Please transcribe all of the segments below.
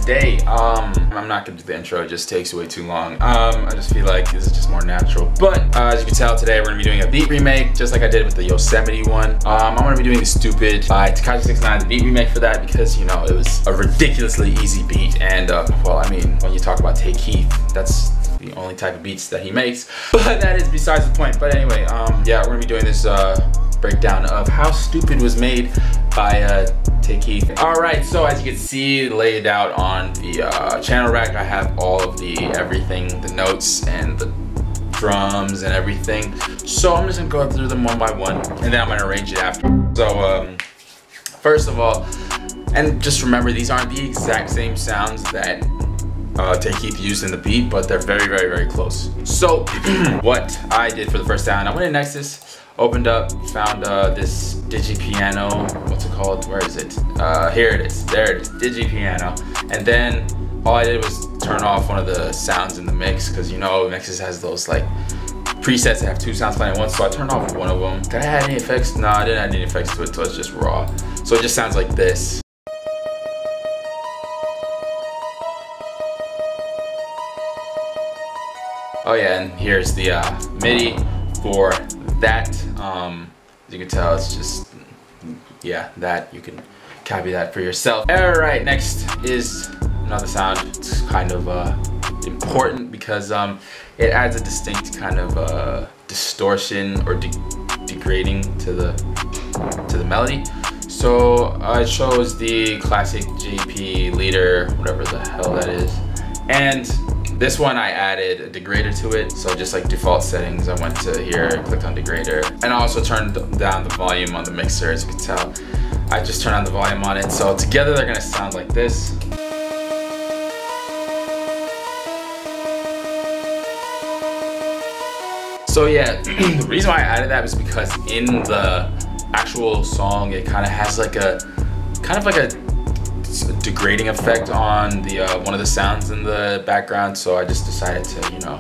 today, I'm not gonna do the intro, it just takes way too long. I just feel like this is just more natural. But as you can tell, today we're gonna be doing a beat remake, just like I did with the Yosemite one. I'm gonna be doing the Stoopid by Tekashi 6Ix9Ine, the beat remake for that, because, you know, it was a ridiculously easy beat. And, well, I mean, when you talk about Kieth, that's the only type of beats that he makes. But that is besides the point. But anyway, yeah, we're gonna be doing this breakdown of how Stoopid was made by Kieth. Alright, so as you can see laid out on the channel rack, I have all of the everything, the notes and the drums and everything. So I'm just gonna go through them one by one and then I'm gonna arrange it after. So first of all, and just remember, these aren't the exact same sounds that Kieth used in the beat, but they're very, very, very close. So what I did for the first time, I went in Nexus, opened up, found this digi piano. What's it called? Where is it? Here it is. There it is. Digi piano. And then all I did was turn off one of the sounds in the mix, because you know Nexus has those like presets that have two sounds playing at once. So I turned off one of them. Did I add any effects? No, I didn't add any effects to it. So it's just raw. So it just sounds like this. Oh yeah, and here's the MIDI for that. As you can tell, it's just, yeah, that. You can copy that for yourself. Alright, next is another sound. It's kind of important because it adds a distinct kind of distortion or degrading to the melody. So it shows the classic JP leader, whatever the hell that is. And this one I added a degrader to it, so just like default settings, I went to here, clicked on degrader, and I also turned down the volume on the mixer. As you can tell, I just turned on the volume on it, so together they're gonna sound like this. So yeah, the reason why I added that was because in the actual song, it kind of has like a degrading effect on the one of the sounds in the background. So I just decided to, you know,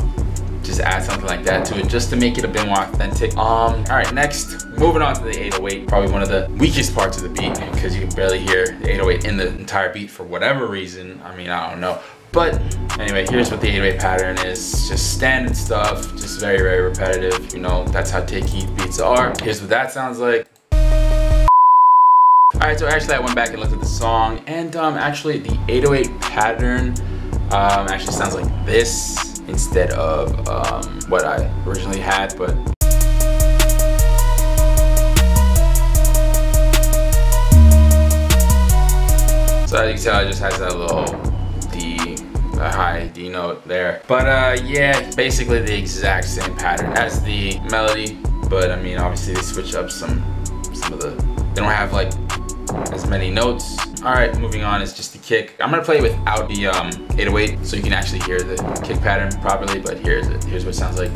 just add something like that to it, just to make it a bit more authentic. All right, next, moving on to the 808, probably one of the weakest parts of the beat, because you can barely hear the 808 in the entire beat for whatever reason. I mean, I don't know. But anyway, here's what the 808 pattern is. Just standard stuff, just very, very repetitive. You know, that's how Kieth beats are. Here's what that sounds like. Alright, so actually I went back and looked at the song, and actually the 808 pattern actually sounds like this instead of what I originally had, but so as you can tell, it just has that little a high D note there. But yeah, basically the exact same pattern as the melody, but I mean obviously they switch up some of the, they don't have like as many notes. Alright, moving on is just the kick. I'm gonna play without the 808 so you can actually hear the kick pattern properly, but here's what it sounds like.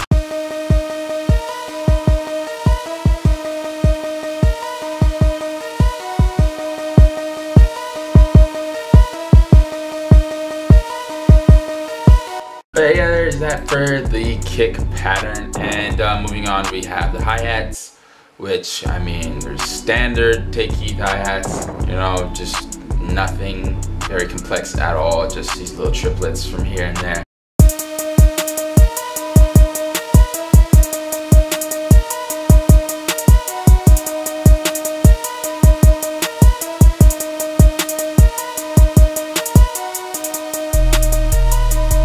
But yeah, there's that for the kick pattern. And moving on, we have the hi-hats, which, I mean, there's standard Kieth hi-hats, you know, just nothing very complex at all, just these little triplets from here and there.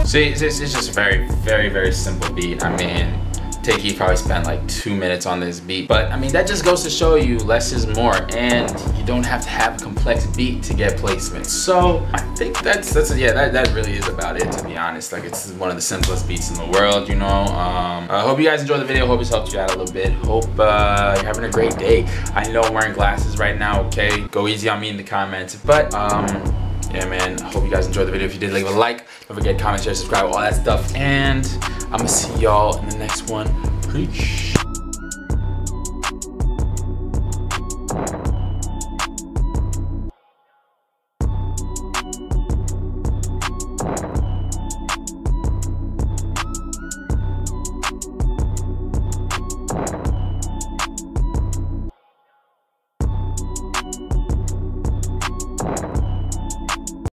See, it's just a very, very, very simple beat. I mean, Kieth probably spent like 2 minutes on this beat, but I mean that just goes to show you less is more, and you don't have to have a complex beat to get placement. So I think that's yeah, that really is about it, to be honest. Like, it's one of the simplest beats in the world, you know. I hope you guys enjoyed the video. Hope it's helped you out a little bit. Hope you're having a great day. I know I'm wearing glasses right now. Okay, go easy on me in the comments, but yeah, man, I hope you guys enjoyed the video. If you did, leave a like. Don't forget, comment, share, subscribe, all that stuff. And I'm gonna see y'all in the next one. Peace.